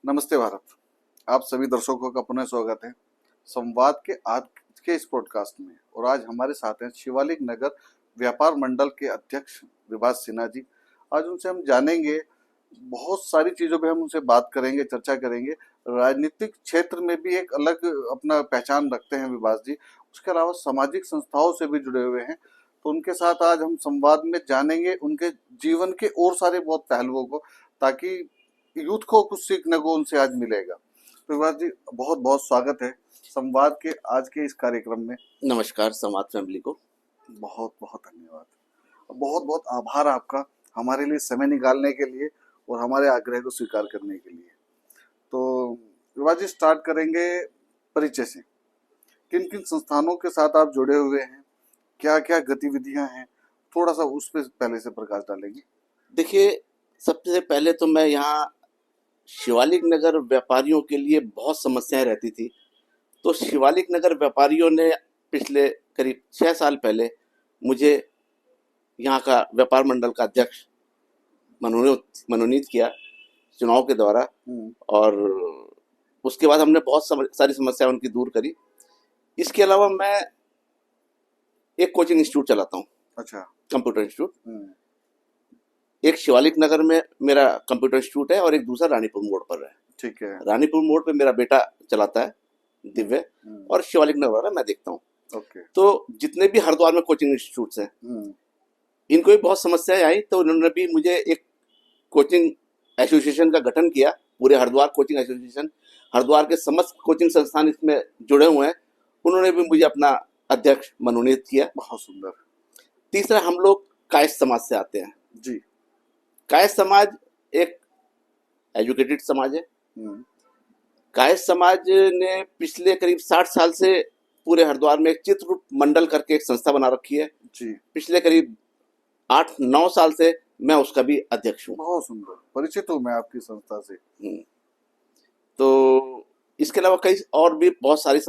नमस्ते भारत। आप सभी दर्शकों का पुनः स्वागत है संवाद के आज के इस पॉडकास्ट में। और आज हमारे साथ हैं शिवालिक नगर व्यापार मंडल के अध्यक्ष विभास सिन्हा जी। आज उनसे हम जानेंगे, बहुत सारी चीजों पे हम उनसे बात करेंगे, चर्चा करेंगे। राजनीतिक क्षेत्र में भी एक अलग अपना पहचान रखते हैं विभास जी, उसके अलावा सामाजिक संस्थाओं से भी जुड़े हुए हैं। तो उनके साथ आज हम संवाद में जानेंगे उनके जीवन के और सारे बहुत पहलुओं को, ताकि यूथ को कुछ सीखने को उनसे आज मिलेगा। तो विभास जी, बहुत बहुत स्वागत है संवाद के आज के इस कार्यक्रम में। नमस्कार संवाद फैमिली को। बहुत बहुत धन्यवाद, बहुत बहुत आभार आपका हमारे लिए समय निकालने के लिए और हमारे आग्रह को स्वीकार करने के लिए। तो विभास जी, स्टार्ट करेंगे परिचय से। किन किन संस्थानों के साथ आप जुड़े हुए हैं, क्या क्या गतिविधियां हैं, थोड़ा सा उस पर पहले से प्रकाश डालेंगे। देखिए, सबसे पहले तो मैं यहाँ शिवालिक नगर व्यापारियों के लिए बहुत समस्याएं रहती थी। तो शिवालिक नगर व्यापारियों ने पिछले करीब 6 साल पहले मुझे यहाँ का व्यापार मंडल का अध्यक्ष मनोनीत किया चुनाव के द्वारा। और उसके बाद हमने बहुत सारी समस्याएं उनकी दूर करी। इसके अलावा मैं एक कोचिंग इंस्टीट्यूट चलाता हूँ। अच्छा। Computer institute. एक शिवालिक नगर में मेरा कंप्यूटर इंस्टीट्यूट है और एक दूसरा रानीपुर मोड़ पर है। ठीक है। रानीपुर मोड़ पे मेरा बेटा चलाता है दिव्य, और शिवालिक नगर वाला मैं देखता हूँ। ओके। तो जितने भी हरिद्वार में कोचिंग इंस्टीट्यूट्स हैं, इनको भी बहुत समस्याएं आई, तो उन्होंने भी मुझे एक कोचिंग एसोसिएशन का गठन किया। पूरे हरिद्वार कोचिंग एसोसिएशन, हरिद्वार के समस्त कोचिंग संस्थान इसमें जुड़े हुए हैं, उन्होंने भी मुझे अपना अध्यक्ष मनोनीत किया। बहुत सुंदर। तीसरा, हम लोग कायस्थ समाज से आते हैं जी। कायस्थ समाज एक एजुकेटेड समाज है। कायस्थ समाज ने पिछले करीब 60 साल से पूरे हरिद्वार में एक चित्ररूप मंडल करके एक संस्था बना रखी है। जी। पिछले करीब 8-9 साल से मैं उसका भी अध्यक्ष हूँ। बहुत सुंदर, परिचित हूँ मैं आपकी संस्था से। तो इसके अलावा कई और भी बहुत सारी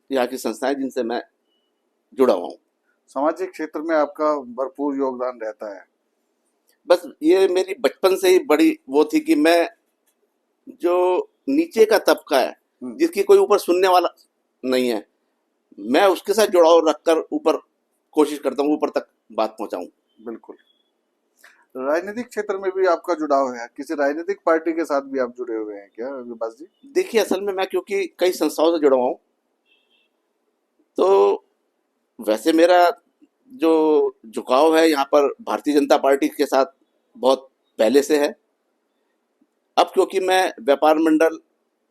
यहाँ की संस्थाएं जिनसे मैं जुड़ा हुआ हूँ। सामाजिक क्षेत्र में आपका भरपूर योगदान रहता है। बस ये मेरी बचपन से ही बड़ी वो थी कि मैं, जो नीचे का तबका है, जिसकी कोई ऊपर सुनने वाला नहीं है, मैं उसके साथ जुड़ाव रखकर ऊपर कोशिश करता हूँ, ऊपर तक बात पहुंचाऊं। बिल्कुल। राजनीतिक क्षेत्र में भी आपका जुड़ाव है, किसी राजनीतिक पार्टी के साथ भी आप जुड़े हुए हैं क्या विभास जी? देखिए, असल में मैं क्योंकि कई संस्थाओं से जुड़ा हुआ हूँ, तो वैसे मेरा जो झुकाव है यहाँ पर भारतीय जनता पार्टी के साथ बहुत पहले से है। अब क्योंकि मैं व्यापार मंडल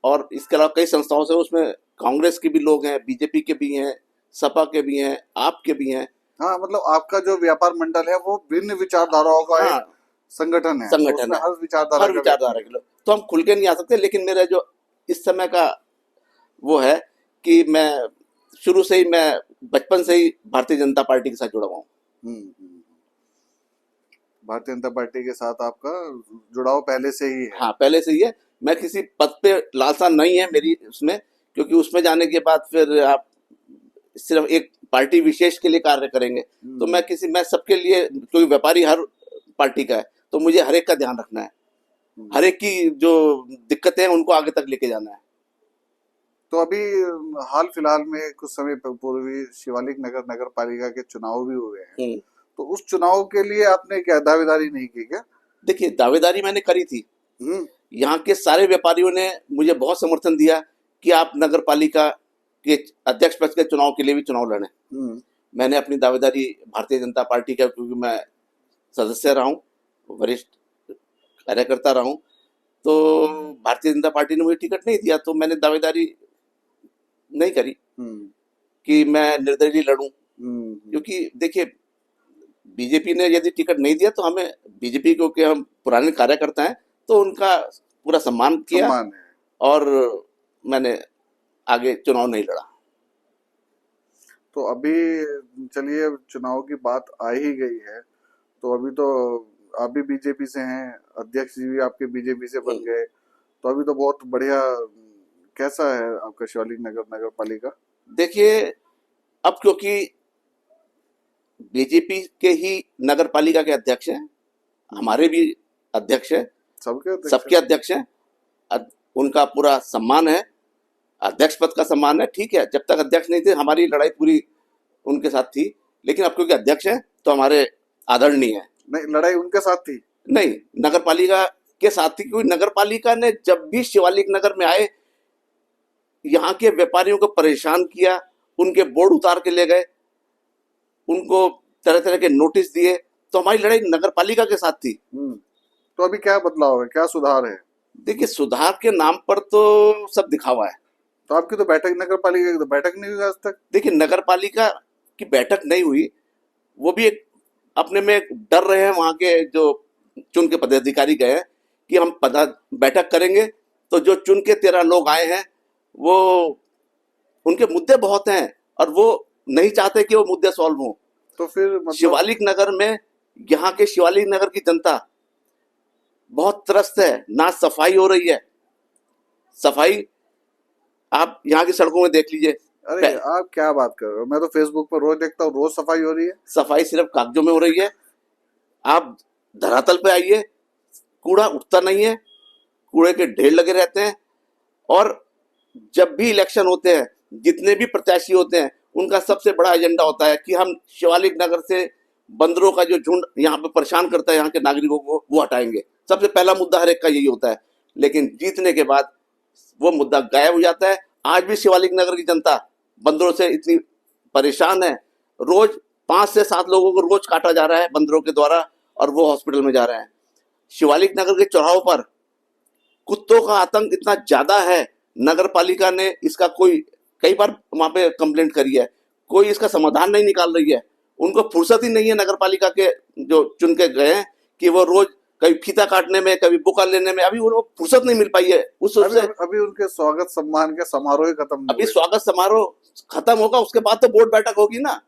और इसके अलावा कई संस्थाओं से, उसमें कांग्रेस के भी लोग हैं, बीजेपी के भी हैं, सपा के भी हैं, आप के भी हैं। हाँ, मतलब आपका जो व्यापार मंडल है वो भिन्न विचारधाराओं का एक संगठन है। संगठन है, हर विचारधारा के लोग, तो हम खुल के नहीं आ सकते। लेकिन मेरा जो इस समय का वो है कि मैं शुरू से ही, मैं बचपन से ही भारतीय जनता पार्टी के साथ जुड़ा हुआ हूँ। भारतीय जनता पार्टी के साथ आपका जुड़ाव पहले से ही है? हाँ, पहले से ही है। मैं किसी पद पे लालसा नहीं है मेरी उसमें, क्योंकि उसमें जाने के बाद फिर आप सिर्फ एक पार्टी विशेष के लिए कार्य करेंगे। तो मैं सबके लिए, क्योंकि व्यापारी हर पार्टी का है, तो मुझे हर एक का ध्यान रखना है, हर एक की जो दिक्कतें हैं उनको आगे तक लेके जाना है। तो अभी हाल फिलहाल में कुछ समय पूर्व शिवालिक नगर पालिका के चुनाव भी हुए हैं, तो उस चुनाव के लिए आपने क्या दावेदारी नहीं की क्या? देखिए, दावेदारी मैंने करी थी। यहाँ के सारे व्यापारियों ने मुझे बहुत समर्थन दिया कि आप नगर पालिका के अध्यक्ष पद के चुनाव के लिए भी चुनाव लड़ें। मैंने अपनी दावेदारी भारतीय जनता पार्टी का, क्योंकि मैं सदस्य रहा हूँ, वरिष्ठ कार्यकर्ता रहा हूँ, तो भारतीय जनता पार्टी ने मुझे टिकट नहीं दिया, तो मैंने दावेदारी नहीं करी कि मैं निर्दलीय लड़ूं। क्योंकि देखिए, बीजेपी ने यदि टिकट नहीं दिया तो हमें, बीजेपी क्योंकि हम पुराने कार्यकर्ता हैं, तो उनका पूरा सम्मान किया, और मैंने आगे चुनाव नहीं लड़ा। तो अभी चलिए, चुनाव की बात आ ही गई है, तो अभी तो आप भी बीजेपी से हैं, अध्यक्ष जी भी आपके बीजेपी से बन गए, तो अभी तो बहुत बढ़िया। कैसा है आपका शिवालिक नगर पालिका? देखिए, अब क्योंकि बीजेपी के ही नगर पालिका के अध्यक्ष हैं, हमारे भी अध्यक्ष हैं, सबके अध्यक्ष हैं, उनका पूरा सम्मान है, अध्यक्ष पद का सम्मान है, ठीक है। जब तक अध्यक्ष नहीं थे हमारी लड़ाई पूरी उनके साथ थी, लेकिन अब क्योंकि अध्यक्ष हैं तो हमारे आदरणीय है। नहीं, लड़ाई उनके साथ थी? नहीं, नगर पालिका के साथ थी, क्योंकि नगर पालिका ने जब भी शिवालिक नगर में आए यहाँ के व्यापारियों को परेशान किया, उनके बोर्ड उतार के ले गए, उनको तरह तरह के नोटिस दिए, तो हमारी लड़ाई नगर पालिका के साथ थी। तो अभी क्या बदलाव है, क्या सुधार है? देखिए, सुधार के नाम पर तो सब दिखावा है। तो आपकी तो बैठक, नगर पालिका की तो बैठक नहीं हुई आज तक। देखिए, नगर पालिका की बैठक नहीं हुई, वो भी एक अपने में डर रहे हैं वहां के जो चुन के पदाधिकारी गए हैं कि हम बैठक करेंगे तो जो चुन के 13 लोग आए हैं वो उनके मुद्दे बहुत हैं और वो नहीं चाहते कि वो मुद्दे सॉल्व हों। तो फिर मतलब शिवालिक नगर में, यहाँ के शिवालिक नगर की जनता बहुत त्रस्त है, ना सफाई हो रही है। सफाई आप यहाँ की सड़कों में देख लीजिए। अरे आप क्या बात कर रहे हो? मैं तो फेसबुक पर रोज देखता हूँ, रोज सफाई हो रही है। सफाई सिर्फ कागजों में हो रही है। आप धरातल पे आइए, कूड़ा उठता नहीं है, कूड़े के ढेर लगे रहते हैं। और जब भी इलेक्शन होते हैं, जितने भी प्रत्याशी होते हैं, उनका सबसे बड़ा एजेंडा होता है कि हम शिवालिक नगर से बंदरों का जो झुंड यहाँ पे परेशान करता है यहाँ के नागरिकों को, वो हटाएंगे। सबसे पहला मुद्दा हर एक का यही होता है, लेकिन जीतने के बाद वो मुद्दा गायब हो जाता है। आज भी शिवालिक नगर की जनता बंदरों से इतनी परेशान है, रोज 5 से 7 लोगों को रोज काटा जा रहा है बंदरों के द्वारा और वो हॉस्पिटल में जा रहे हैं। शिवालिक नगर के चौराहों पर कुत्तों का आतंक इतना ज्यादा है, नगर पालिका ने इसका कई बार वहां पे कंप्लेंट करी है, कोई इसका समाधान नहीं निकाल रही है। उनको फुर्सत ही नहीं है नगर पालिका के जो चुन के गए हैं कि वो रोज कभी फीता काटने में, कभी बुका लेने में, अभी उनको फुर्सत नहीं मिल पाई है उस अभी उनके स्वागत सम्मान के समारोह ही खत्म नहीं अभी हुए। स्वागत समारोह खत्म होगा, उसके बाद तो बोर्ड बैठक होगी ना।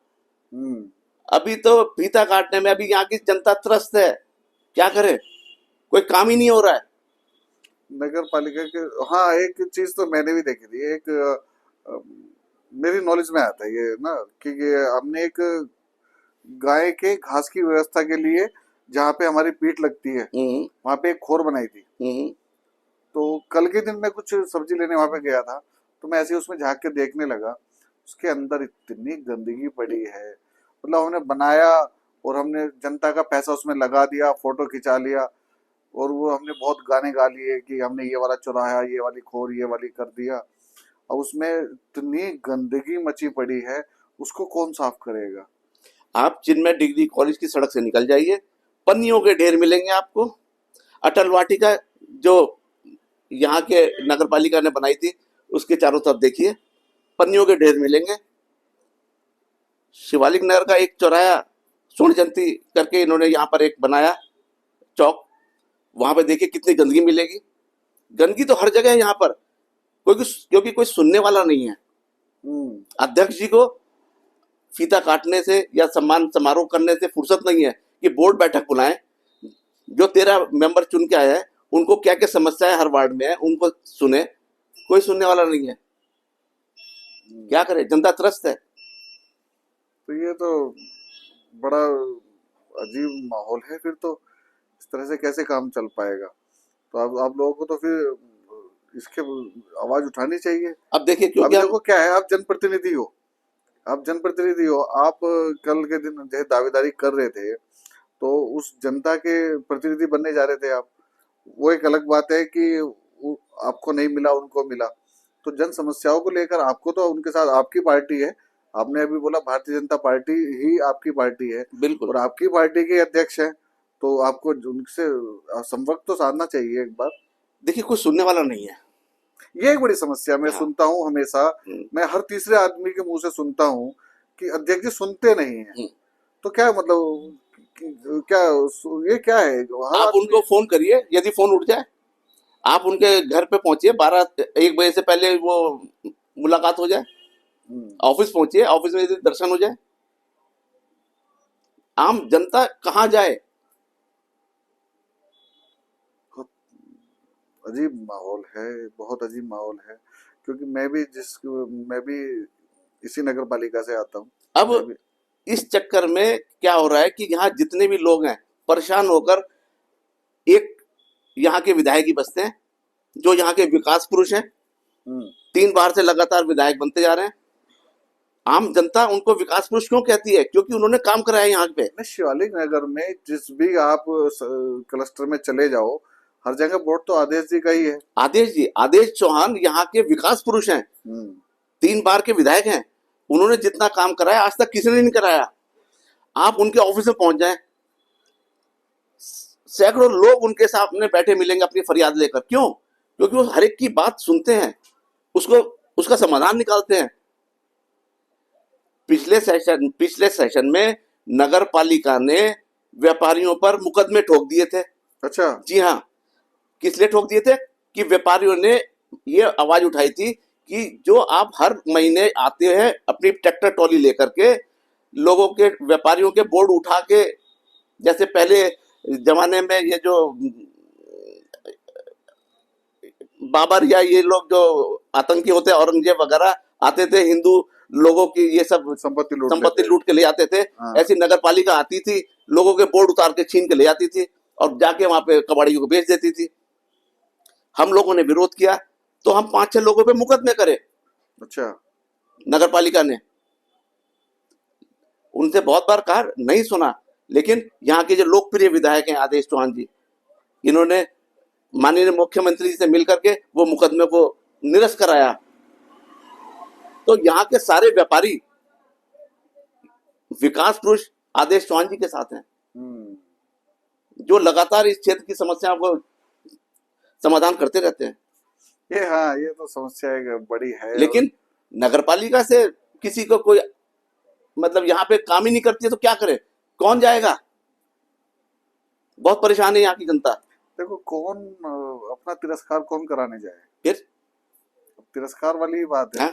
अभी तो फीता काटने में अभी यहाँ की जनता त्रस्त है, क्या करे, कोई काम ही नहीं हो रहा है नगर पालिका के। हाँ, एक चीज तो मैंने भी देखी थी, मेरी नॉलेज में आता है ये ना कि हमने एक गाय के घास की व्यवस्था के लिए, जहाँ पे हमारी पीठ लगती है, वहां पे एक खोर बनाई थी। तो कल के दिन मैं कुछ सब्जी लेने वहां पे गया था, तो मैं ऐसे उसमें झांक के देखने लगा, उसके अंदर इतनी गंदगी पड़ी है। मतलब हमने बनाया और हमने जनता का पैसा उसमें लगा दिया, फोटो खिंचा लिया, और वो हमने बहुत गाने गा लिए कि हमने ये वाला चुराया, ये वाली खोर, ये वाली कर दिया। अब उसमें इतनी गंदगी मची पड़ी है, उसको कौन साफ करेगा? आप चिन्मय डिग्री कॉलेज की सड़क से निकल जाइए, पन्नियों के ढेर मिलेंगे आपको। अटल वाटिका जो यहाँ के नगर पालिका ने बनाई थी, उसके चारों तरफ देखिए, पन्नियों के ढेर मिलेंगे। शिवालिक नगर का एक चौराया स्वर्ण जयंती करके इन्होंने यहाँ पर एक बनाया चौक, वहां पे देखिए कितनी गंदगी मिलेगी। गंदगी तो हर जगह है यहाँ पर, क्योंकि कोई सुनने वाला नहीं है। अध्यक्ष जी को फीता काटने से या सम्मान समारोह करने से फुर्सत नहीं है कि बोर्ड बैठक बुलाएं, जो 13 मेंबर चुन के आए हैं उनको क्या क्या समस्याएं हर वार्ड में है उनको सुने, कोई सुनने वाला नहीं है। क्या करे, जनता त्रस्त है। तो ये तो बड़ा अजीब माहौल है। फिर तो इस तरह से कैसे काम चल पाएगा? तो आप लोगों को तो फिर इसके आवाज उठानी चाहिए। अब देखिए, अब क्योंकि देखो क्या है, आप जनप्रतिनिधि हो, आप कल के दिन जो दावेदारी कर रहे थे, तो उस जनता के प्रतिनिधि बनने जा रहे थे आप। वो एक अलग बात है कि आपको नहीं मिला, उनको मिला। तो जन समस्याओं को लेकर आपको तो उनके साथ, आपकी पार्टी है, आपने अभी बोला भारतीय जनता पार्टी ही आपकी पार्टी है, बिल्कुल, और आपकी पार्टी के अध्यक्ष है, तो आपको उनसे संपर्क तो साधना चाहिए एक बार। देखिए, कोई सुनने वाला नहीं है। ये एक बड़ी समस्या मैं हाँ। सुनता हूँ हमेशा, मैं हर तीसरे आदमी के मुंह से सुनता हूँ कि अध्यक्ष जी सुनते नहीं है। तो क्या मतलब, क्या ये क्या है? आप उनको फोन करिए, यदि फोन उठ जाए आप उनके घर पे पहुंचिए, 1 बजे से पहले वो मुलाकात हो जाए, ऑफिस पहुंचिए, ऑफिस में यदि दर्शन हो जाए। आम जनता कहाँ जाए? अजीब माहौल है, बहुत अजीब माहौल है। क्योंकि मैं भी इसी नगर पालिका से आता हूँ। अब इस चक्कर में क्या हो रहा है कि यहाँ जितने भी लोग हैं परेशान होकर एक यहाँ के विधायक ही बसते हैं, जो यहाँ के विकास पुरुष हैं, 3 बार से लगातार विधायक बनते जा रहे हैं। आम जनता उनको विकास पुरुष क्यों कहती है? क्योंकि उन्होंने काम कराया यहाँ पे। शिवालिक नगर में जिस भी आप क्लस्टर में चले जाओ, हर जगह वोट तो आदेश जी का ही है। आदेश जी, आदेश चौहान यहाँ के विकास पुरुष हैं, 3 बार के विधायक हैं। उन्होंने जितना काम कराया आज तक किसी ने नहीं कराया। आप उनके ऑफिस में पहुंच जाएं, सैकड़ों लोग उनके सामने बैठे मिलेंगे अपनी फरियाद लेकर। क्यों? क्योंकि वो हर एक की बात सुनते हैं, उसका समाधान निकालते हैं। पिछले सेशन में नगर पालिका ने व्यापारियों पर मुकदमे ठोक दिए थे। अच्छा। जी हाँ। किस लिए ठोक दिए थे? कि व्यापारियों ने ये आवाज उठाई थी कि जो आप हर महीने आते हैं अपनी ट्रैक्टर ट्रॉली लेकर के, लोगों के, व्यापारियों के बोर्ड उठा के, जैसे पहले जमाने में ये जो बाबर या ये लोग जो आतंकी होते हैं, औरंगजेब वगैरह आते थे, हिंदू लोगों की ये सब संपत्ति लूट के ले जाते थे। हाँ। ऐसी नगर पालिका आती थी, लोगों के बोर्ड उतार के छीन के ले जाती थी और जाके वहां पे कबाड़ियों को बेच देती थी। हम लोगों ने विरोध किया तो हम 5-6 लोगों पे मुकदमे करे। अच्छा। नगर पालिका ने उनसे बहुत बार कहा, नहीं सुना। लेकिन यहाँ के जो लोकप्रिय विधायक हैं आदेश चौहान जी, इन्होंने माननीय मुख्यमंत्री जी से मिलकर के वो मुकदमे को निरस्त कराया। तो यहाँ के सारे व्यापारी विकास पुरुष आदेश चौहान जी के साथ हैं, जो लगातार इस क्षेत्र की समस्याओं को समाधान करते रहते हैं। ये तो समस्या एक बड़ी है। लेकिन नगरपालिका से किसी को कोई मतलब यहाँ पे काम ही नहीं करती है तो क्या करे? कौन जाएगा? बहुत परेशान है यहाँ की जनता। देखो, कौन अपना तिरस्कार कौन कराने जाए? फिर तिरस्कार वाली ही बात है।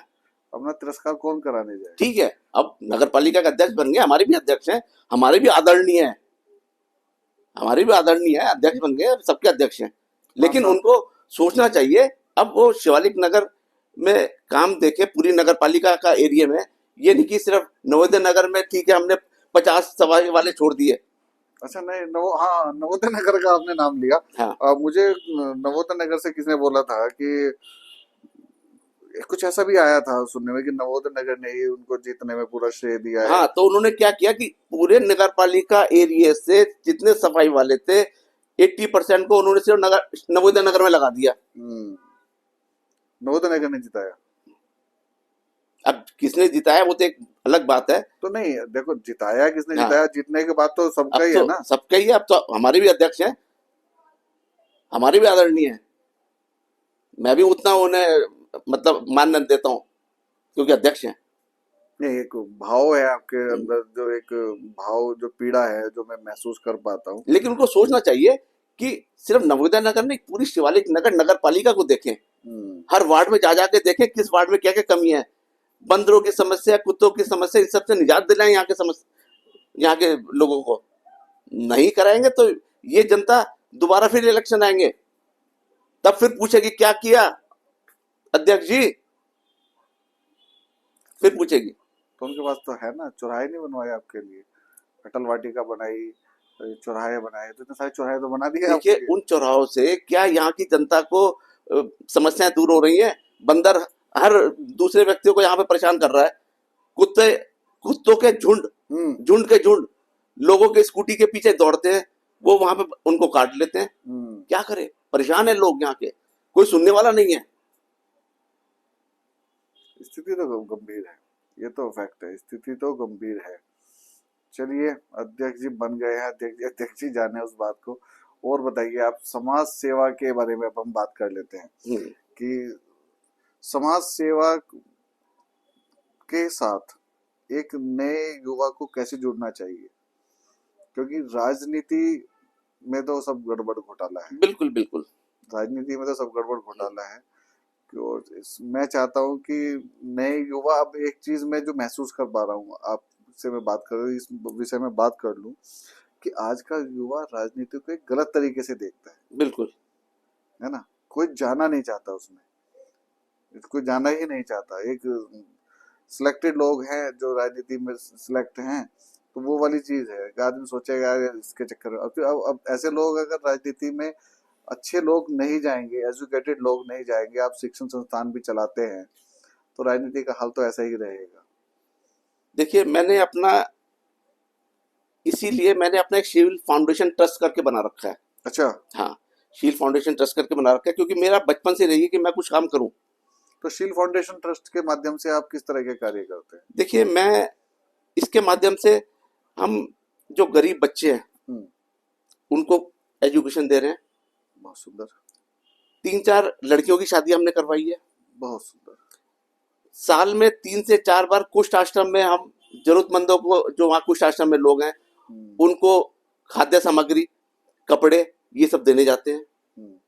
अपना तिरस्कार कौन कराने जाए? ठीक है, अब नगरपालिका का अध्यक्ष बन गए, हमारे भी अध्यक्ष हैं, हमारे भी आदरणीय है, अध्यक्ष बन गए, सबके अध्यक्ष हैं। लेकिन उनको सोचना चाहिए, अब वो शिवालिक नगर में काम देखे, पूरी नगर पालिका का एरिया में, ये नहीं कि सिर्फ नवोदय नगर में ठीक है हमने 50 सवारी वाले छोड़ दिए। अच्छा, नहीं, नवोदय नगर का आपने नाम लिया। हाँ। मुझे नवोदय नगर से किसने बोला था कि कुछ ऐसा भी आया था सुनने में कि नवोदय नगर ने ही उनको जीतने में पूरा श्रेय दिया है। हाँ, तो उन्होंने क्या किया कि पूरे नगर पालिका एरिया से जितने सफाई वाले थे 80% को उन्होंने सिर्फ नवोदय नगर में लगा दिया। नवोदय नगर ने जिताया। अब किसने जिताया वो तो एक अलग बात है। तो नहीं, देखो, जिताया किसने, हाँ। जिताया, जीतने के बाद तो सबका ही है ना। सबका ही है। अब तो हमारे भी अध्यक्ष हैं, हमारे भी आदरणीय है। मैं भी उतना उन्हें मतलब मान्यता देता हूँ क्योंकि अध्यक्ष हैं। नहीं, एक भाव है आपके अंदर, जो एक भाव, जो पीड़ा है, जो मैं महसूस कर पाता हूँ। लेकिन उनको सोचना चाहिए कि सिर्फ नवोदय नगर नहीं, पूरी शिवालिक नगर पालिका को देखें, हर वार्ड में जा जाके देखें किस वार्ड में क्या क्या कमी है। बंदरों की समस्या, कुत्तों की समस्या, इन सबसे निजात दिलाएं यहाँ के लोगों को। नहीं कराएंगे तो ये जनता दोबारा फिर इलेक्शन आएंगे, तब फिर पूछेगी क्या किया अध्यक्ष जी, फिर पूछेगी। तो उनके पास तो है ना, चौराहे नहीं बनवाए आपके लिए, अटल वाटिका बनाई, चौराहे बनाए, तो इतने सारे चौराहे तो बना दिए। देखिए, उन चौराहों से क्या यहाँ की जनता को समस्याएं दूर हो रही हैं? बंदर हर दूसरे व्यक्तियों को यहाँ पे परेशान कर रहा है। कुत्तों के झुंड लोगों के स्कूटी के पीछे दौड़ते हैं, वो वहां पे उनको काट लेते हैं। क्या करे? परेशान है लोग यहाँ के, कोई सुनने वाला नहीं है। स्थिति तो गंभीर है, ये तो फैक्ट है, स्थिति तो गंभीर है। चलिए, अध्यक्ष जी बन गए हैं, अध्यक्ष जी जाने उस बात को। और बताइए, आप समाज सेवा के बारे में अब हम बात कर लेते हैं कि समाज सेवा के साथ एक नए युवा को कैसे जुड़ना चाहिए, क्योंकि राजनीति में तो सब गड़बड़ घोटाला है। बिल्कुल बिल्कुल, राजनीति में तो सब गड़बड़ घोटाला है। और मैं चाहता हूँ कि नए युवा, अब एक चीज मैं जो महसूस कर पा रहा हूँ, आपसे मैं बात कर रहा हूँ, इस विषय में बात कर लूँ कि आज का युवा राजनीति को एक गलत तरीके से देखता है। बिल्कुल, है ना, कोई जाना नहीं चाहता उसमें, कोई जाना ही नहीं चाहता। एक सिलेक्टेड लोग हैं जो राजनीति में सिलेक्ट हैं, तो वो वाली चीज है। आदमी सोचेगा इसके चक्कर में, अब ऐसे लोग अगर राजनीति में अच्छे लोग नहीं जाएंगे, एजुकेटेड लोग नहीं जाएंगे, आप शिक्षण संस्थान भी चलाते हैं, तो राजनीति का हाल तो ऐसा ही रहेगा। देखिए इसीलिए मैंने अपना एक शील फाउंडेशन ट्रस्ट करके बना रखा है। अच्छा, हाँ, शील फाउंडेशन ट्रस्ट करके बना रखा है, क्योंकि मेरा बचपन से रही है कि मैं कुछ काम करूं। तो शील फाउंडेशन ट्रस्ट के माध्यम से आप किस तरह के कार्य करते हैं? देखिए, मैं इसके माध्यम से हम जो गरीब बच्चे हैं उनको एजुकेशन दे रहे हैं। बहुत सुंदर। 3-4 लड़कियों की शादी हमने करवाई है। बहुत सुंदर। साल में 3 से 4 बार कुष्ठ आश्रम में हम जरूरतमंदों को, जो वहाँ कुष्ठ आश्रम में लोग हैं, उनको खाद्य सामग्री, कपड़े, ये सब देने जाते हैं।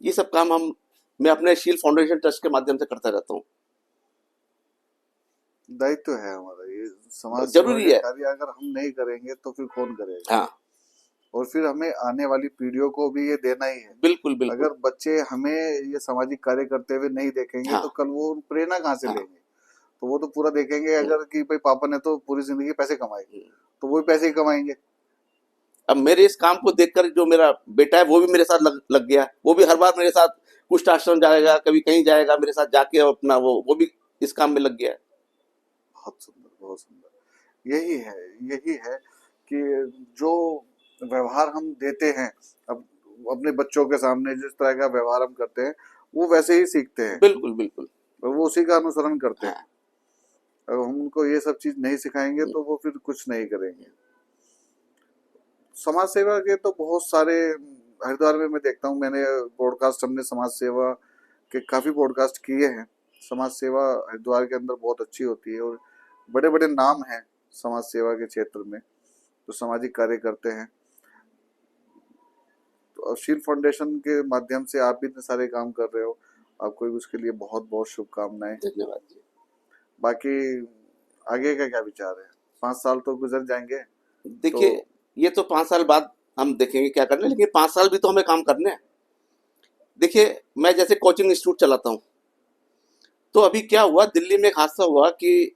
ये सब काम मैं अपने शील फाउंडेशन ट्रस्ट के माध्यम से करता रहता हूँ। दायित्व है हमारा, ये समाज जरूरी है। कार्य अगर हम नहीं करेंगे तो फिर कौन करेगा? हाँ, और फिर हमें आने वाली पीढ़ियों को भी ये देना ही है। बिल्कुल बिल्कुल। अगर बच्चे हमें ये सामाजिक कार्य करते हुए नहीं देखेंगे, हाँ, तो कल वो प्रेरणा कहाँ से हाँ, लेंगे? तो वो तो पूरा देखेंगे अगर कि भाई पापा ने तो पूरी जिंदगी पैसे कमाए, तो वो भी पैसे ही कमाएंगे। अब मेरे इस काम को देखकर जो मेरा बेटा है वो भी मेरे साथ लग गया। वो भी हर बार मेरे साथ कुष्ठ आश्रम जाएगा, कभी कहीं जाएगा, मेरे साथ जाके अपना वो भी इस काम में लग गया है। बहुत सुंदर, बहुत सुंदर। यही है कि जो व्यवहार हम देते हैं, अब अपने बच्चों के सामने जिस तरह का व्यवहार हम करते हैं, वो वैसे ही सीखते हैं। बिल्कुल बिल्कुल। और वो उसी का अनुसरण करते हैं। हाँ। अगर हम उनको ये सब चीज नहीं सिखाएंगे तो वो फिर कुछ नहीं करेंगे। समाज सेवा के तो बहुत सारे हरिद्वार में मैं देखता हूँ, मैंने पॉडकास्ट, हमने समाज सेवा के काफी पॉडकास्ट किए हैं। समाज सेवा हरिद्वार के अंदर बहुत अच्छी होती है और बड़े बड़े नाम हैं समाज सेवा के क्षेत्र में जो सामाजिक कार्य करते हैं। तो शील फाउंडेशन के माध्यम से आप भी इतने सारे काम कर रहे हो, आपको भी उसके लिए बहुत बहुत शुभकामनाएं। धन्यवाद जी। बाकी आगे का क्या विचार है? 5 साल तो गुजर जाएंगे। देखिए, ये तो 5 साल बाद हम देखेंगे क्या करना है, लेकिन 5 साल भी तो हमें काम करने हैं। देखिए, मैं जैसे कोचिंग इंस्टीट्यूट चलाता हूँ, तो अभी क्या हुआ, दिल्ली में एक हादसा हुआ कि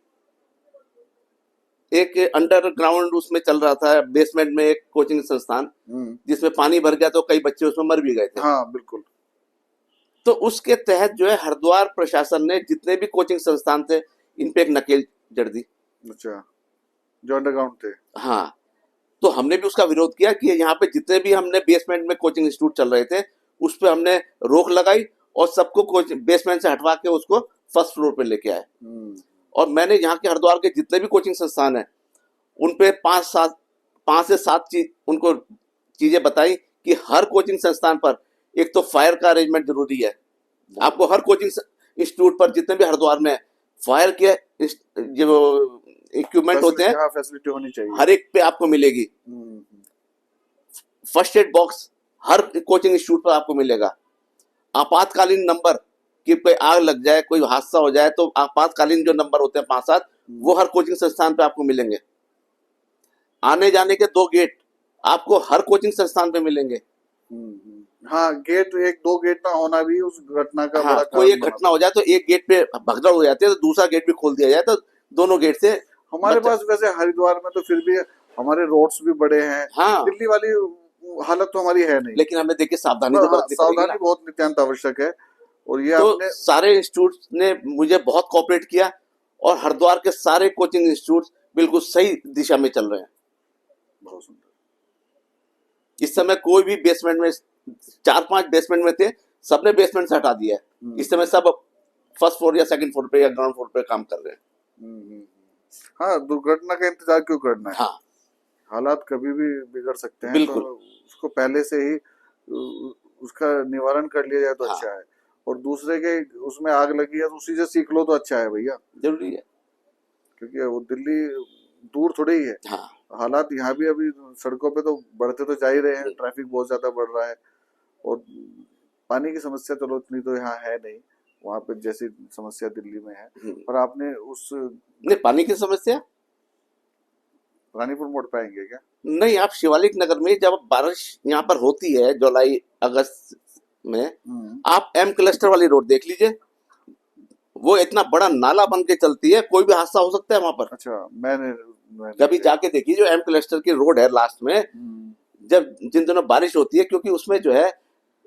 एक अंडरग्राउंड उसमें चल रहा था, बेसमेंट में एक कोचिंग संस्थान, जिसमें पानी भर गया तो कई बच्चे उसमें मर भी गए थे। हाँ, बिल्कुल। तो उसके तहत जो है हरिद्वार प्रशासन ने जितने भी कोचिंग संस्थान थे, इन पे एक नकेल जड़ दी। अच्छा, जो अंडरग्राउंड थे। हाँ, तो हमने भी उसका विरोध किया कि यहाँ पे जितने भी हमने बेसमेंट में कोचिंग इंस्टीट्यूट चल रहे थे, उस पर हमने रोक लगाई और सबको बेसमेंट से हटवा के उसको फर्स्ट फ्लोर पे लेके आए। और मैंने यहाँ के हरिद्वार के जितने भी कोचिंग संस्थान हैं, उन पे 5 से 7 उनको चीजें बताई कि हर कोचिंग संस्थान पर एक तो फायर का अरेंजमेंट जरूरी है। आपको हर कोचिंग इंस्टीट्यूट पर जितने भी हरिद्वार में फायर के जो इक्विपमेंट होते हैं, फैसिलिटी होनी चाहिए, हर एक पे आपको मिलेगी। फर्स्ट एड बॉक्स हर कोचिंग इंस्टीट्यूट पर आपको मिलेगा। आपातकालीन नंबर कि कोई आग लग जाए, कोई हादसा हो जाए, तो आपातकालीन जो नंबर होते हैं 5-7, वो हर कोचिंग संस्थान पे आपको मिलेंगे। आने जाने के 2 गेट आपको हर कोचिंग संस्थान पे मिलेंगे। हाँ, गेट 1-2 गेट ना होना भी उस घटना का बड़ा कारण। कोई एक घटना हो जाए तो एक गेट पे भगदड़ हो जाती है, तो दूसरा गेट भी खोल दिया जाए, तो दोनों गेट से हमारे पास वैसे हरिद्वार में तो फिर भी हमारे रोड्स भी बड़े हैं। हाँ, दिल्ली वाली हालत तो हमारी है नहीं, लेकिन हमें देखिए सावधानी तो बरतनी पड़ेगी। सावधानी बहुत नितांत आवश्यक है। और ये तो आपने सारे इंस्टीट्यूट ने मुझे बहुत कोऑपरेट किया और हरिद्वार के सारे कोचिंग इंस्टीट्यूट बिल्कुल सही दिशा में चल रहे हैं। बहुत सुंदर। इस समय कोई भी बेसमेंट में, 4-5 बेसमेंट में थे, सबने बेसमेंट से हटा दिया है। इस समय सब फर्स्ट फ्लोर या सेकंड फ्लोर पे या ग्राउंड फ्लोर पे काम कर रहे हैं। हाँ, दुर्घटना का इंतजार क्यों करना है? हाँ, हालात कभी भी बिगड़ सकते हैं, बिल्कुल। तो उसको पहले से ही उसका निवारण कर लिया जाए तो हाँ, अच्छा है। और दूसरे के उसमें आग लगी है तो उसी से सीख लो तो अच्छा है भैया, जरूरी है, क्योंकि वो दिल्ली दूर थोड़ी ही है। हाँ, हालात यहाँ भी अभी सड़कों पे तो बढ़ते तो जा ही रहे हैं, ट्रैफिक बहुत ज्यादा बढ़ रहा है। और पानी की समस्या चलो इतनी तो यहाँ है नहीं, वहाँ पे जैसी समस्या दिल्ली में है। पर आपने उस नहीं, पानी की समस्या रानीपुर मोड़ पाएंगे क्या? नहीं, आप शिवालिक नगर में जब बारिश यहाँ पर होती है जुलाई अगस्त में, आप एम क्लस्टर वाली रोड देख लीजिए, वो इतना बड़ा नाला बन के चलती है, कोई भी हादसा हो सकता है वहां पर। अच्छा, मैंने कभी जाके देखिए, जो एम क्लस्टर की रोड है लास्ट में, जब जिन दिनों बारिश होती है, क्योंकि उसमें जो है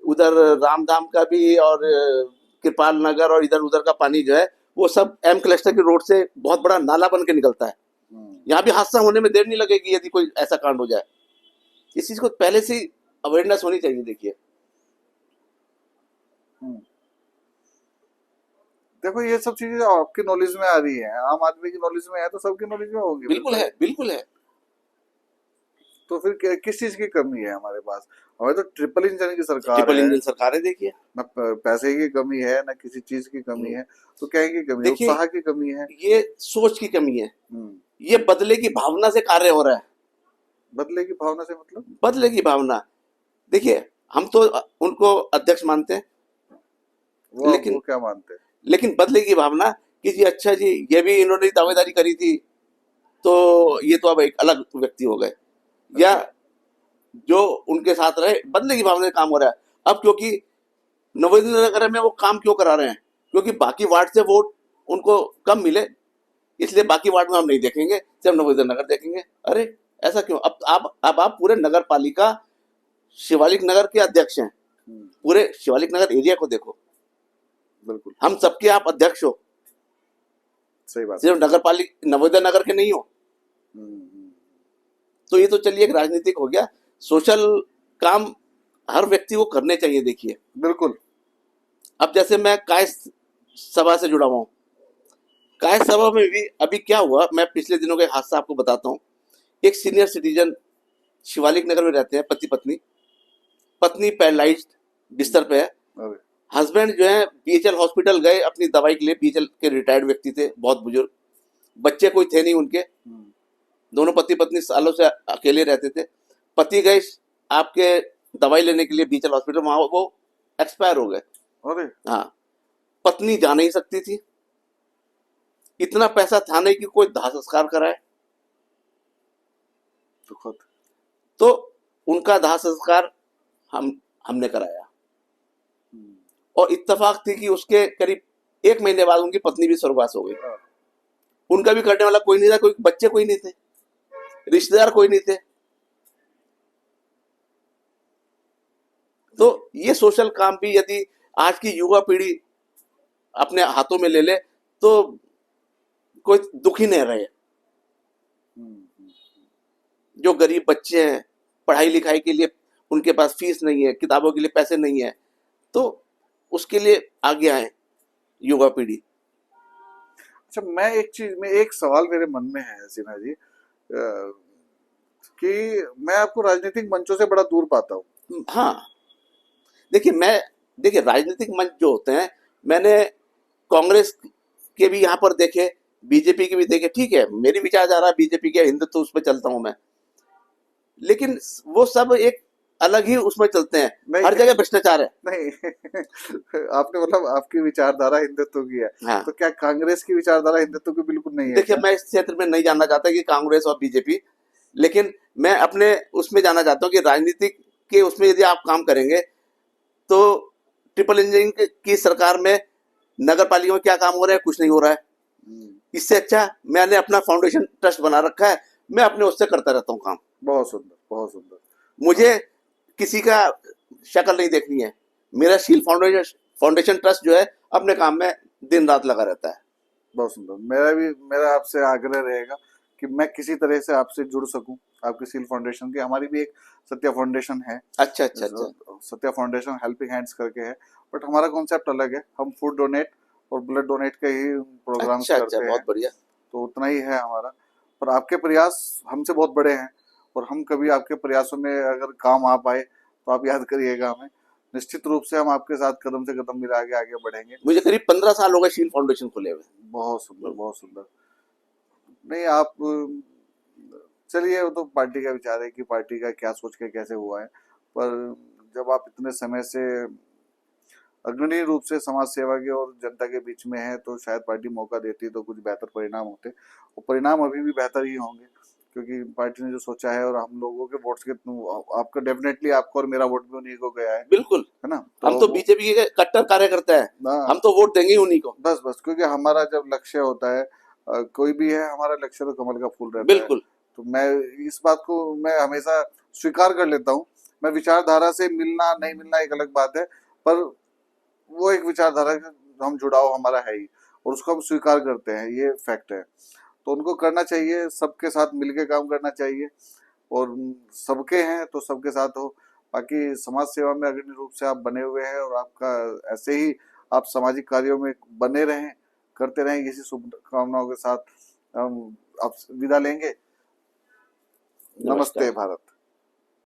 उधर रामधाम का भी और कृपाल नगर और इधर उधर का पानी जो है वो सब एम क्लस्टर की रोड से बहुत बड़ा नाला बन के निकलता है। यहाँ भी हादसा होने में देर नहीं लगेगी यदि कोई ऐसा कांड हो जाए। इस चीज को पहले से अवेयरनेस होनी चाहिए। देखिए देखो ये सब चीजें आपकी नॉलेज में आ रही है, आम आदमी की नॉलेज में है तो सबकी नॉलेज में होगी। बिल्कुल है, बिल्कुल है। तो फिर किस चीज की कमी है हमारे पास? हमें तो ट्रिपल इंजन की सरकार ट्रिपल है, इंजन सरकार है। देखिए न पैसे की कमी है न किसी चीज की कमी है, तो क्या की कमी है? देखिए उत्साह की कमी है। ये सोच की कमी है। ये बदले की भावना से कार्य हो रहा है। बदले की भावना से मतलब? बदले की भावना, देखिए हम तो उनको अध्यक्ष मानते हैं, लेकिन वो क्या मानते हैं? लेकिन बदले की भावना कि जी अच्छा जी ये भी इन्होंने दावेदारी करी थी तो ये तो अब एक अलग व्यक्ति हो गए, या जो उनके साथ रहे बदले की भावना से काम हो रहा है। अब क्योंकि नवोदय नगर में वो काम क्यों करा रहे हैं? क्योंकि बाकी वार्ड से वोट उनको कम मिले, इसलिए बाकी वार्ड में हम नहीं देखेंगे, सिर्फ नवोदय नगर देखेंगे। अरे ऐसा क्यों? अब आप पूरे नगर पालिका शिवालिक नगर के अध्यक्ष हैं, पूरे शिवालिक नगर एरिया को देखो। बिल्कुल, हम सबके आप अध्यक्ष हो, सही बात, सिर्फ नगर पालिका नवोदय नगर के नहीं हो। तो ये तो चलिए एक राजनीतिक हो गया। सोशल काम हर व्यक्ति को करने चाहिए। देखिए बिल्कुल। अब जैसे मैं काय सभा से जुड़ा हुआ हूँ, काय सभा में भी अभी क्या हुआ, मैं पिछले दिनों का एक हादसा आपको बताता हूँ। एक सीनियर सिटीजन शिवालिक नगर में रहते हैं, पति पत्नी, पत्नी पैरालाइज्ड बिस्तर पे है, हस्बैंड जो है बीएचएल हॉस्पिटल गए अपनी दवाई के लिए। बीएचएल के रिटायर्ड व्यक्ति थे, बहुत बुजुर्ग, बच्चे कोई थे नहीं उनके, दोनों पति पत्नी सालों से अकेले रहते थे। पति गए आपके दवाई लेने के लिए बीएचएल हॉस्पिटल, वहां वो एक्सपायर हो गए। अरे हाँ, पत्नी जा नहीं सकती थी, इतना पैसा था नहीं कि कोई दाह संस्कार कराए, तो उनका दाह संस्कार हमने कराया। और इत्तेफाक थी कि उसके करीब 1 महीने बाद उनकी पत्नी भी स्वर्गवास हो गई। उनका भी करने वाला कोई नहीं था, कोई बच्चे कोई नहीं थे, रिश्तेदार कोई नहीं थे। तो ये सोशल काम भी यदि आज की युवा पीढ़ी अपने हाथों में ले ले तो कोई दुखी नहीं रहे। जो गरीब बच्चे हैं, पढ़ाई लिखाई के लिए उनके पास फीस नहीं है, किताबों के लिए पैसे नहीं है, तो उसके लिए आगे आए युवा पीढ़ी। अच्छा, मैं एक सवाल मेरे मन में है सिन्हा जी, कि मैं आपको राजनीतिक मंचों से बड़ा दूर पाता हूँ। हाँ, देखिए राजनीतिक मंच जो होते हैं, मैंने कांग्रेस के भी यहाँ पर देखे, बीजेपी के भी देखे। ठीक है, मेरी विचारधारा बीजेपी के हिंदुत्व उस पर चलता हूँ मैं, लेकिन वो सब एक अलग ही उसमें चलते हैं। हर जगह भ्रष्टाचार है। नहीं आपने मतलब आपकी विचारधारा हिंदुत्व की है। हाँ। तो क्या कांग्रेस की विचारधारा हिंदुत्व की बिल्कुल नहीं है? देखिए मैं इस क्षेत्र में नहीं जानना चाहता कि कांग्रेस और बीजेपी, लेकिन मैं अपने उसमें जानना चाहता हूँ कि राजनीतिक के उसमें यदि आप काम करेंगे तो ट्रिपल इंजन की सरकार में नगर पालिका में क्या काम हो रहा है? कुछ नहीं हो रहा है। इससे अच्छा मैंने अपना फाउंडेशन ट्रस्ट बना रखा है, मैं अपने उससे करता रहता हूँ काम। बहुत सुंदर, बहुत सुंदर। मुझे किसी का शक्ल नहीं देखनी है। मेरा शील फाउंडेशन ट्रस्ट जो है अपने काम में दिन रात लगा रहता है। बहुत सुंदर। मेरा आपसे आग्रह रहेगा कि मैं किसी तरह से आपसे जुड़ सकूं, आपकी सील फाउंडेशन की। हमारी भी एक सत्या फाउंडेशन है। अच्छा। सत्या फाउंडेशन हेल्पिंग हैंड्स करके है, बट हमारा कॉन्सेप्ट अलग है। हम फूड डोनेट और ब्लड डोनेट का ही प्रोग्राम करते हैं। बहुत बढ़िया। तो उतना ही है हमारा, पर आपके प्रयास हमसे बहुत बड़े हैं, और हम कभी आपके प्रयासों में अगर काम आ पाए तो आप याद करिएगा हमें। निश्चित रूप से हम आपके साथ कदम से कदम मिला के आगे बढ़ेंगे। मुझे करीब 15 साल हो गए शील फाउंडेशन खुले हुए। बहुत सुंदर, बहुत सुंदर। नहीं, आप चलिए, वो तो पार्टी का विचार है कि पार्टी का क्या सोच के कैसे हुआ है, पर जब आप इतने समय से अग्रणी रूप से समाज सेवा के और जनता के बीच में है, तो शायद पार्टी मौका देती तो कुछ बेहतर परिणाम होते, और परिणाम अभी भी बेहतर ही होंगे, क्योंकि पार्टी ने जो सोचा है, और हम लोगों के वोट्स के, आपका डेफिनेटली आपका और मेरा वोट भी उन्हीं को गया है। बिल्कुल, है ना? हम तो बीजेपी के कट्टर कार्यकर्ता है, हम तो वोट देंगे उन्हीं को। बस क्योंकि हमारा जब लक्ष्य होता है, कोई भी है, हमारा लक्ष्य तो कमल का फूल रहता है। बिल्कुल। तो मैं इस बात को मैं हमेशा स्वीकार कर लेता हूँ। मैं विचारधारा से मिलना नहीं मिलना एक अलग बात है, पर वो एक विचारधारा का हम जुड़ाव हमारा है ही, और उसको हम स्वीकार करते हैं, ये फैक्ट है। तो उनको करना चाहिए, सबके साथ मिलके काम करना चाहिए, और सबके हैं तो सबके साथ हो। बाकी समाज सेवा में अग्रणी रूप से आप बने हुए हैं, और आपका ऐसे ही आप सामाजिक कार्यों में बने रहें, करते रहें। इसी शुभकामनाओं के साथ हम आप विदा लेंगे। नमस्कार। नमस्ते भारत।